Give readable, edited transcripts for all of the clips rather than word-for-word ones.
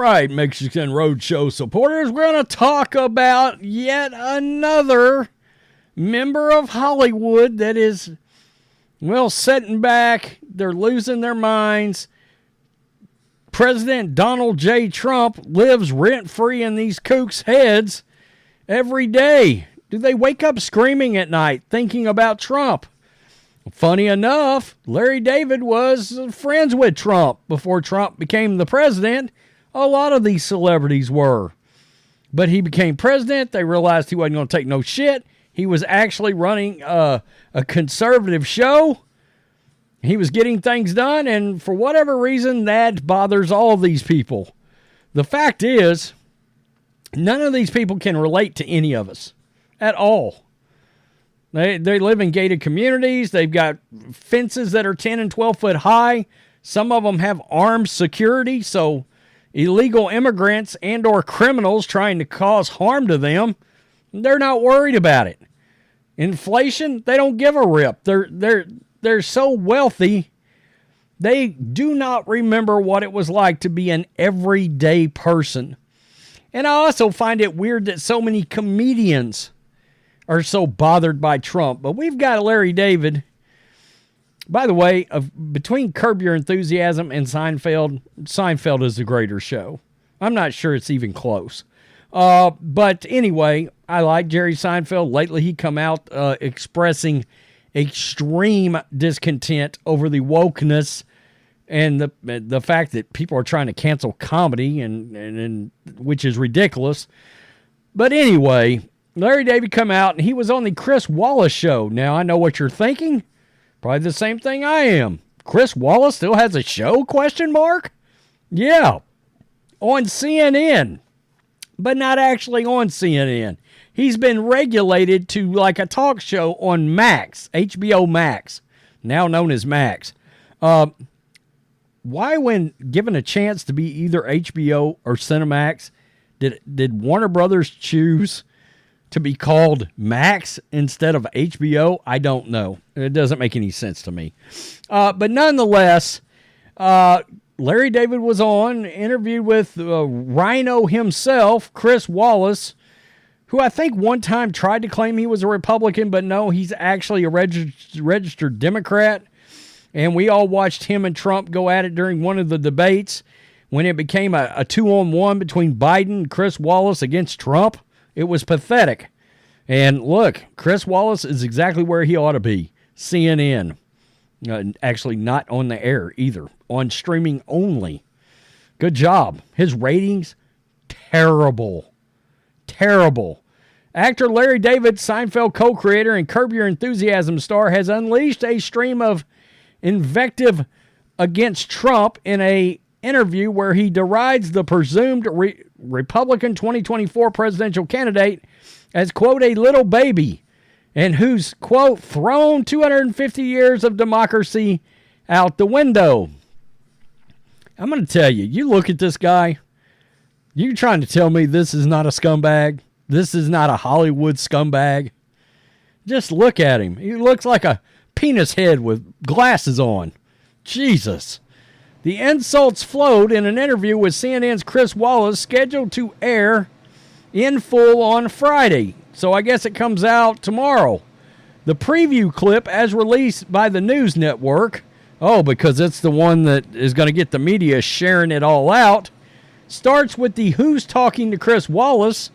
right, Mexican Roadshow supporters, we're going to talk about yet another member of Hollywood that is, well, sitting back. They're losing their minds. President Donald J. Trump lives rent-free in these kooks' heads every day. Do they wake up screaming at night thinking about Trump? Funny enough, Larry David was friends with Trump before Trump became the president. A lot of these celebrities were. But he became president. They realized he wasn't going to take no shit. He was actually running a conservative show. He was getting things done, and for whatever reason, that bothers all of these people. The fact is, none of these people can relate to any of us at all. They live in gated communities. They've got fences that are 10 and 12 foot high. Some of them have armed security, so illegal immigrants and or criminals trying to cause harm to them, they're not worried about it. Inflation, they don't give a rip. They're so wealthy, they do not remember what it was like to be an everyday person. And I also find it weird that so many comedians are so bothered by Trump. But we've got Larry David. By the way, between Curb Your Enthusiasm and Seinfeld is the greater show. I'm not sure it's even close. But anyway, I like Jerry Seinfeld. Lately, he come out expressing extreme discontent over the wokeness and the fact that people are trying to cancel comedy, and which is ridiculous. But anyway, Larry David come out, and he was on the Chris Wallace show. Now, I know what you're thinking. Probably the same thing I am. Chris Wallace still has a show, question mark? Yeah, on CNN, but not actually on CNN. He's been regulated to like a talk show on Max, HBO Max, now known as Max. Why, when given a chance to be either HBO or Cinemax, did Warner Brothers choose to be called Max instead of HBO? I don't know. It doesn't make any sense to me. But nonetheless, Larry David was on, interviewed with Rhino himself, Chris Wallace, who I think one time tried to claim he was a Republican, but no, he's actually a registered Democrat. And we all watched him and Trump go at it during one of the debates when it became a 2-on-1 between Biden and Chris Wallace against Trump. It was pathetic. And look, Chris Wallace is exactly where he ought to be. CNN. Actually not on the air either. On streaming only. Good job. His ratings, terrible. Terrible. Actor Larry David, Seinfeld co-creator and Curb Your Enthusiasm star, has unleashed a stream of invective against Trump in a interview where he derides the presumed Republican 2024 presidential candidate as, quote, a little baby, and who's, quote, thrown 250 years of democracy out the window. I'm going to tell you, you look at this guy, you're trying to tell me this is not a scumbag? This is not a Hollywood scumbag? Just look at him. He looks like a penis head with glasses on. Jesus. The insults flowed in an interview with CNN's Chris Wallace, scheduled to air in full on Friday. So I guess it comes out tomorrow. The preview clip, as released by the news network, because it's the one that is going to get the media sharing it all out, starts with the Who's Talking to Chris Wallace.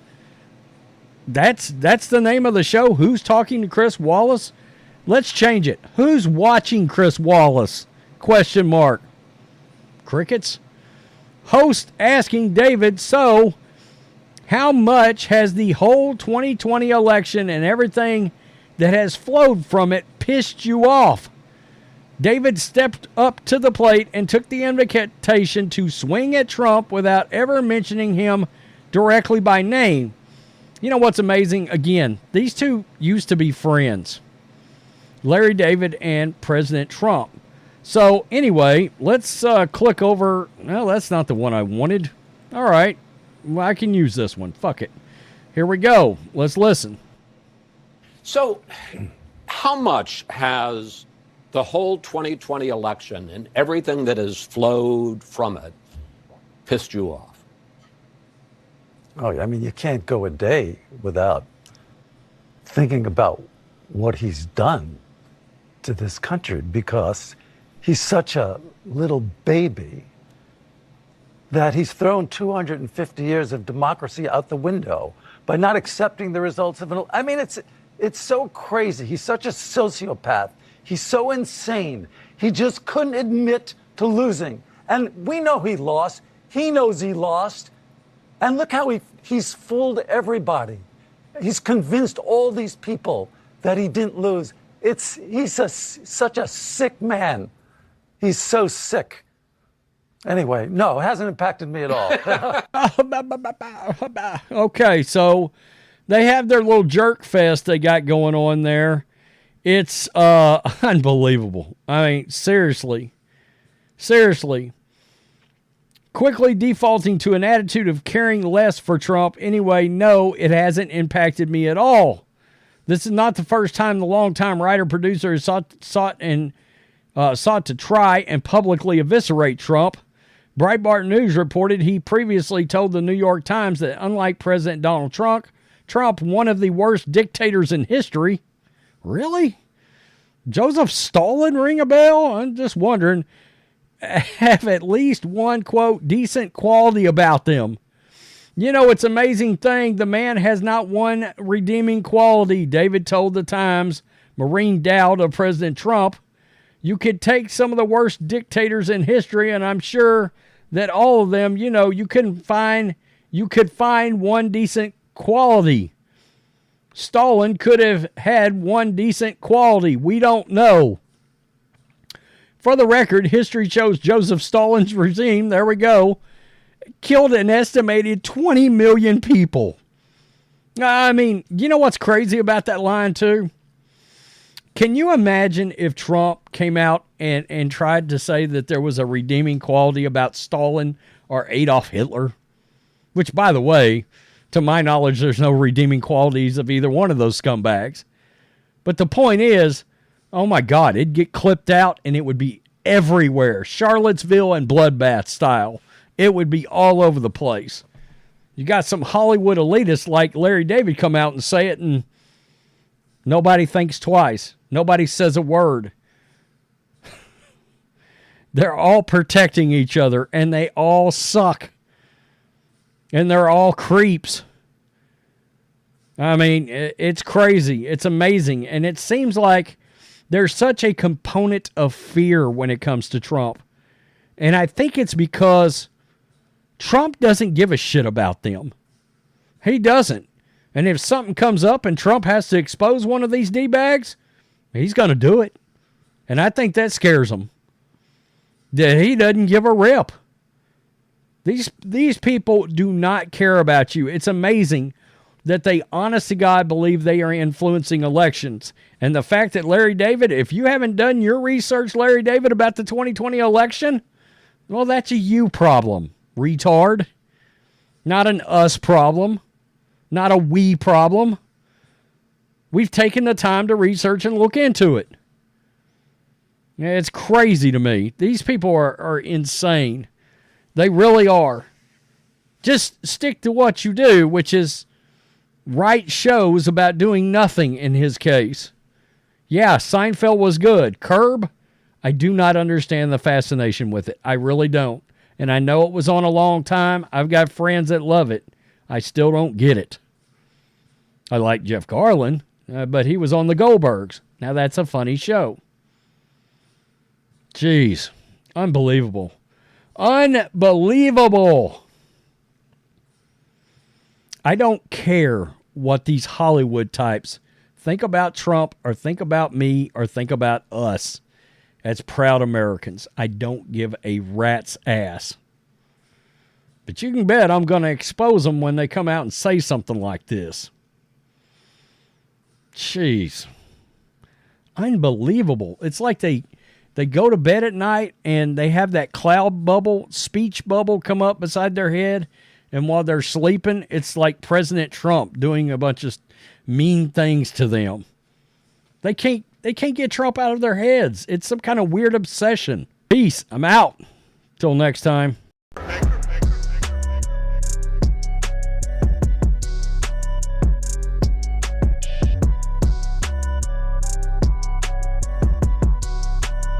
That's the name of the show, Who's Talking to Chris Wallace? Let's change it. Who's watching Chris Wallace? Question mark. Crickets. Host asking David, so how much has the whole 2020 election and everything that has flowed from it pissed you off? David stepped up to the plate and took the invitation to swing at Trump without ever mentioning him directly by name. You know what's amazing? Again, these two used to be friends. Larry David and President Trump. So anyway, let's click over. No, that's not the one I wanted. All right. Well, I can use this one. Fuck it. Here we go. Let's listen. So how much has the whole 2020 election and everything that has flowed from it pissed you off? Oh, I mean, you can't go a day without thinking about what he's done to this country, because he's such a little baby that he's thrown 250 years of democracy out the window by not accepting the results of an. I mean, it's so crazy. He's such a sociopath. He's so insane. He just couldn't admit to losing. And we know he lost. He knows he lost. And look how he's fooled everybody. He's convinced all these people that he didn't lose. He's such a sick man. He's so sick. Anyway, no, it hasn't impacted me at all. Okay, so they have their little jerk fest they got going on there. It's unbelievable. I mean, seriously. Quickly defaulting to an attitude of caring less for Trump. Anyway, no, it hasn't impacted me at all. This is not the first time the longtime writer-producer has sought to try and publicly eviscerate Trump. Breitbart News reported he previously told the New York Times that unlike President Donald Trump, one of the worst dictators in history. Really? Joseph Stalin ring a bell? I'm just wondering. Have at least one, quote, decent quality about them. You know, it's an amazing thing. The man has not one redeeming quality, David told the Times. Maureen Dowd of President Trump. You could take some of the worst dictators in history, and I'm sure that all of them, you know, you could find one decent quality. Stalin could have had one decent quality. We don't know. For the record, history shows Joseph Stalin's regime, there we go, killed an estimated 20 million people. I mean, you know what's crazy about that line, too? Can you imagine if Trump came out and tried to say that there was a redeeming quality about Stalin or Adolf Hitler? Which, by the way, to my knowledge, there's no redeeming qualities of either one of those scumbags. But the point is, oh my God, it'd get clipped out and it would be everywhere. Charlottesville and Bloodbath style. It would be all over the place. You got some Hollywood elitists like Larry David come out and say it, and nobody thinks twice. Nobody says a word. They're all protecting each other, and they all suck. And they're all creeps. I mean, it's crazy. It's amazing. And it seems like there's such a component of fear when it comes to Trump. And I think it's because Trump doesn't give a shit about them. He doesn't. And if something comes up and Trump has to expose one of these D-bags, he's going to do it. And I think that scares him. That he doesn't give a rip. These people do not care about you. It's amazing that they honest to God believe they are influencing elections. And the fact that Larry David, if you haven't done your research, Larry David, about the 2020 election, well, that's a you problem, retard. Not an us problem. Not a we problem. We've taken the time to research and look into it. It's crazy to me. These people are insane. They really are. Just stick to what you do, which is write shows about doing nothing in his case. Yeah, Seinfeld was good. Curb, I do not understand the fascination with it. I really don't. And I know it was on a long time. I've got friends that love it. I still don't get it. I like Jeff Garlin, but he was on the Goldbergs. Now that's a funny show. Jeez. Unbelievable. Unbelievable. I don't care what these Hollywood types think about Trump or think about me or think about us as proud Americans. I don't give a rat's ass. But you can bet I'm going to expose them when they come out and say something like this. Jeez. Unbelievable. It's like they go to bed at night and they have that cloud bubble, speech bubble come up beside their head. And while they're sleeping, it's like President Trump doing a bunch of mean things to them. They can't get Trump out of their heads. It's some kind of weird obsession. Peace. I'm out. Till next time.